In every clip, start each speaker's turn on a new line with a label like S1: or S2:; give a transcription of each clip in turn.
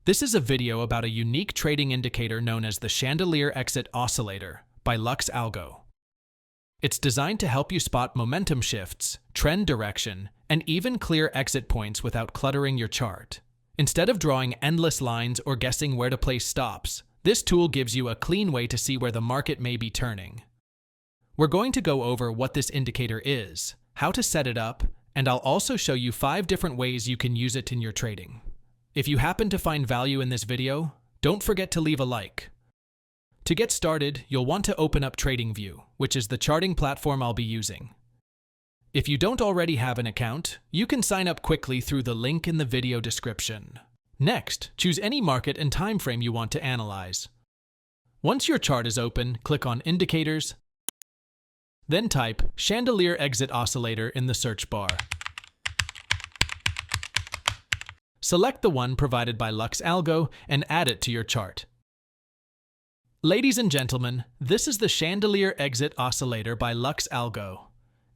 S1: This is a video about a unique trading indicator known as the Chandelier Exit Oscillator by LuxAlgo. It's designed to help you spot momentum shifts, trend direction, and even clear exit points without cluttering your chart. Instead of drawing endless lines or guessing where to place stops, this tool gives you a clean way to see where the market may be turning. We're going to go over what this indicator is, how to set it up, and I'll also show you 5 different ways you can use it in your trading. If you happen to find value in this video, don't forget to leave a like. To get started, you'll want to open up TradingView, which is the charting platform I'll be using. If you don't already have an account, you can sign up quickly through the link in the video description. Next, choose any market and time frame you want to analyze. Once your chart is open, click on Indicators, then type Chandelier Exit Oscillator in the search bar. Select the one provided by LuxAlgo and add it to your chart. Ladies and gentlemen, this is the Chandelier Exit Oscillator by LuxAlgo.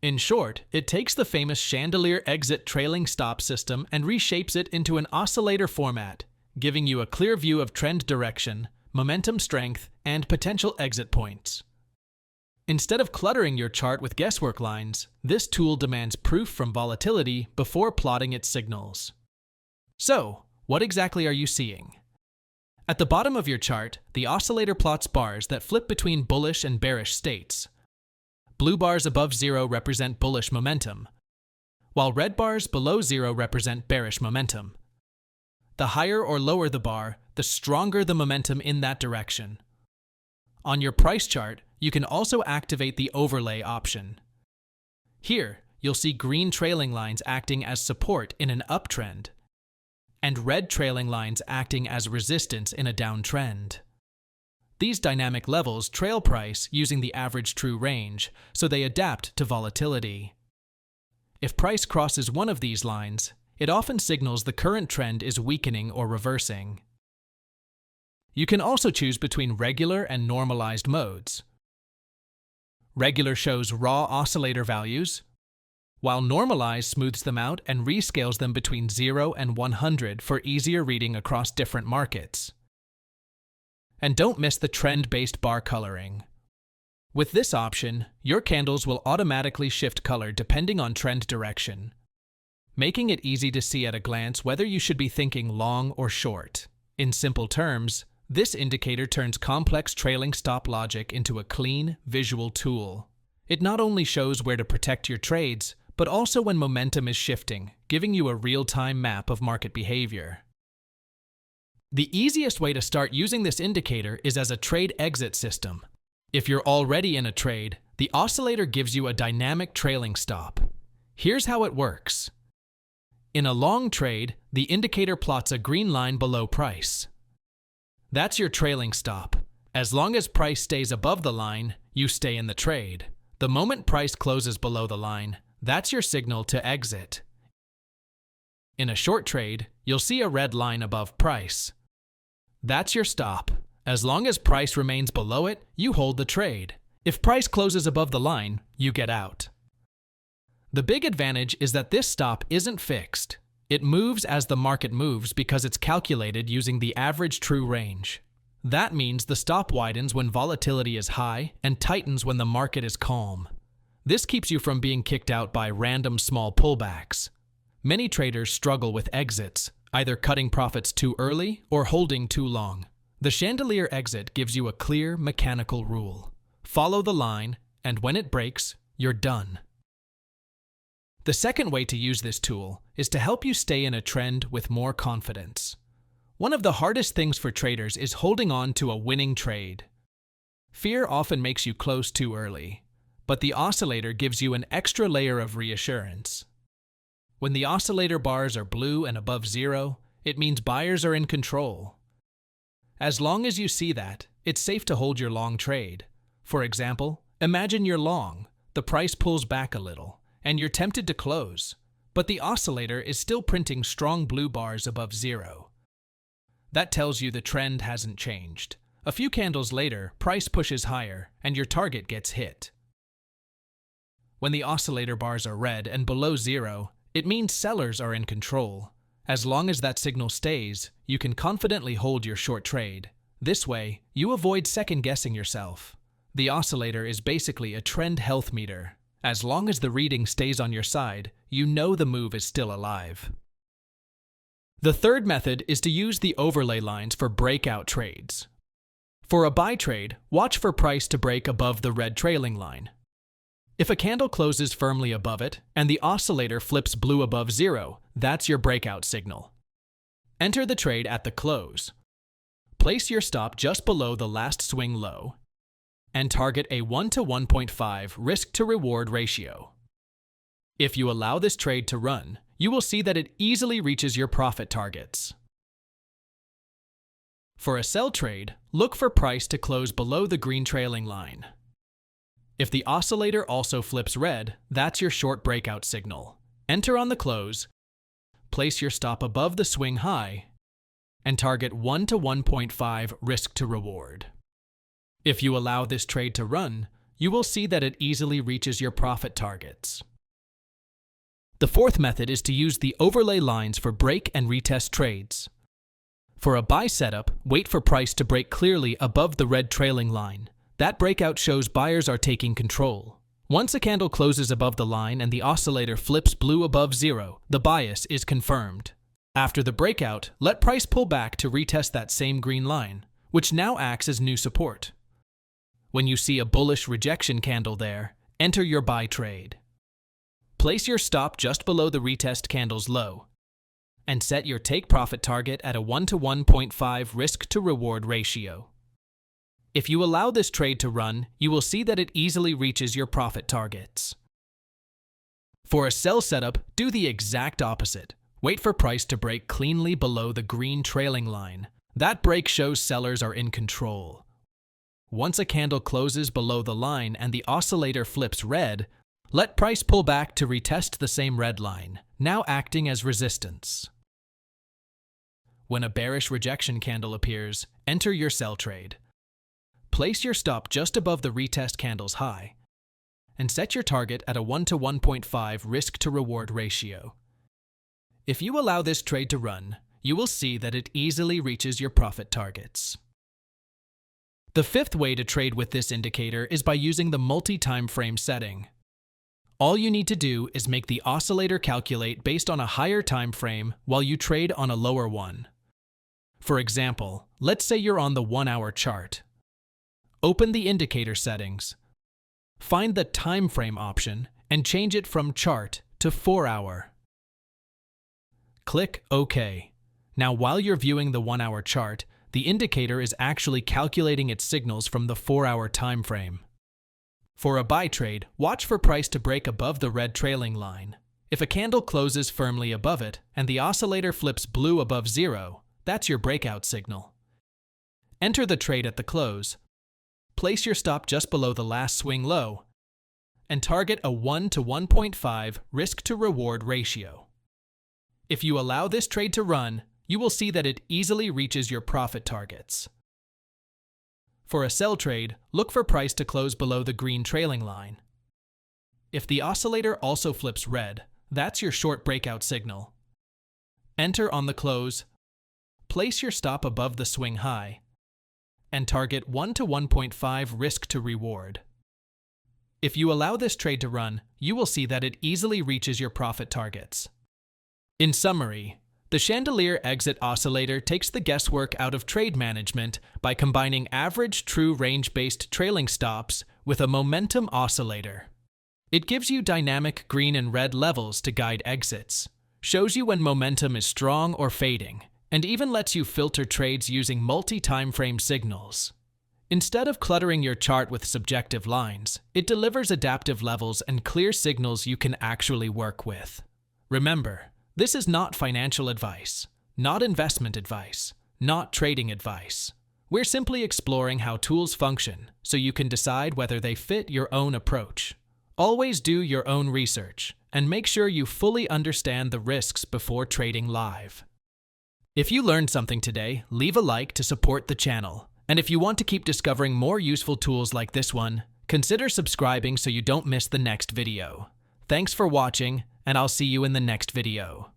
S1: In short, it takes the famous Chandelier Exit trailing stop system and reshapes it into an oscillator format, giving you a clear view of trend direction, momentum strength, and potential exit points. Instead of cluttering your chart with guesswork lines, this tool demands proof from volatility before plotting its signals. So, what exactly are you seeing? At the bottom of your chart, the oscillator plots bars that flip between bullish and bearish states. Blue bars above zero represent bullish momentum, while red bars below zero represent bearish momentum. The higher or lower the bar, the stronger the momentum in that direction. On your price chart, you can also activate the overlay option. Here, you'll see green trailing lines acting as support in an uptrend, and red trailing lines acting as resistance in a downtrend. These dynamic levels trail price using the average true range, so they adapt to volatility. If price crosses one of these lines, it often signals the current trend is weakening or reversing. You can also choose between regular and normalized modes. Regular shows raw oscillator values, while normalized smooths them out and rescales them between 0 and 100 for easier reading across different markets. And don't miss the trend-based bar coloring. With this option, your candles will automatically shift color depending on trend direction, making it easy to see at a glance whether you should be thinking long or short. In simple terms, this indicator turns complex trailing stop logic into a clean, visual tool. It not only shows where to protect your trades, but also when momentum is shifting, giving you a real-time map of market behavior. The easiest way to start using this indicator is as a trade exit system. If you're already in a trade, the oscillator gives you a dynamic trailing stop. Here's how it works. In a long trade, the indicator plots a green line below price. That's your trailing stop. As long as price stays above the line, you stay in the trade. The moment price closes below the line, that's your signal to exit. In a short trade, you'll see a red line above price. That's your stop. As long as price remains below it, you hold the trade. If price closes above the line, you get out. The big advantage is that this stop isn't fixed. It moves as the market moves because it's calculated using the average true range. That means the stop widens when volatility is high and tightens when the market is calm. This keeps you from being kicked out by random small pullbacks. Many traders struggle with exits, either cutting profits too early or holding too long. The Chandelier Exit gives you a clear, mechanical rule. Follow the line, and when it breaks, you're done. The second way to use this tool is to help you stay in a trend with more confidence. One of the hardest things for traders is holding on to a winning trade. Fear often makes you close too early, but the oscillator gives you an extra layer of reassurance. When the oscillator bars are blue and above zero, it means buyers are in control. As long as you see that, it's safe to hold your long trade. For example, imagine you're long, the price pulls back a little, and you're tempted to close, but the oscillator is still printing strong blue bars above zero. That tells you the trend hasn't changed. A few candles later, price pushes higher, and your target gets hit. When the oscillator bars are red and below zero, it means sellers are in control. As long as that signal stays, you can confidently hold your short trade. This way, you avoid second-guessing yourself. The oscillator is basically a trend health meter. As long as the reading stays on your side, you know the move is still alive. The third method is to use the overlay lines for breakout trades. For a buy trade, watch for price to break above the red trailing line. If a candle closes firmly above it and the oscillator flips blue above zero, that's your breakout signal. Enter the trade at the close. Place your stop just below the last swing low and target a 1 to 1.5 risk-to-reward ratio. If you allow this trade to run, you will see that it easily reaches your profit targets. For a sell trade, look for price to close below the green trailing line. If the oscillator also flips red, that's your short breakout signal. Enter on the close, place your stop above the swing high, and target 1 to 1.5 risk to reward. If you allow this trade to run, you will see that it easily reaches your profit targets. The fourth method is to use the overlay lines for break and retest trades. For a buy setup, wait for price to break clearly above the red trailing line. That breakout shows buyers are taking control. Once a candle closes above the line and the oscillator flips blue above zero, the bias is confirmed. After the breakout, let price pull back to retest that same green line, which now acts as new support. When you see a bullish rejection candle there, enter your buy trade. Place your stop just below the retest candle's low and set your take profit target at a 1 to 1.5 risk-to-reward ratio. If you allow this trade to run, you will see that it easily reaches your profit targets. For a sell setup, do the exact opposite. Wait for price to break cleanly below the green trailing line. That break shows sellers are in control. Once a candle closes below the line and the oscillator flips red, let price pull back to retest the same red line, now acting as resistance. When a bearish rejection candle appears, enter your sell trade. Place your stop just above the retest candle's high and set your target at a 1 to 1.5 risk-to-reward ratio. If you allow this trade to run, you will see that it easily reaches your profit targets. The fifth way to trade with this indicator is by using the multi-timeframe setting. All you need to do is make the oscillator calculate based on a higher time frame while you trade on a lower one. For example, let's say you're on the 1-hour chart. Open the indicator settings. Find the time frame option and change it from chart to 4-hour. Click OK. Now while you're viewing the 1-hour chart, the indicator is actually calculating its signals from the 4-hour time frame. For a buy trade, watch for price to break above the red trailing line. If a candle closes firmly above it and the oscillator flips blue above zero, that's your breakout signal. Enter the trade at the close. Place your stop just below the last swing low and target a 1 to 1.5 risk-to-reward ratio. If you allow this trade to run, you will see that it easily reaches your profit targets. For a sell trade, look for price to close below the green trailing line. If the oscillator also flips red, that's your short breakout signal. Enter on the close, place your stop above the swing high, and target 1 to 1.5 risk to reward. If you allow this trade to run, you will see that it easily reaches your profit targets. In summary, the Chandelier Exit Oscillator takes the guesswork out of trade management by combining average true range-based trailing stops with a momentum oscillator. It gives you dynamic green and red levels to guide exits, shows you when momentum is strong or fading, and even lets you filter trades using multi-timeframe signals. Instead of cluttering your chart with subjective lines, it delivers adaptive levels and clear signals you can actually work with. Remember, this is not financial advice, not investment advice, not trading advice. We're simply exploring how tools function so you can decide whether they fit your own approach. Always do your own research and make sure you fully understand the risks before trading live. If you learned something today, leave a like to support the channel. And if you want to keep discovering more useful tools like this one, consider subscribing so you don't miss the next video. Thanks for watching, and I'll see you in the next video.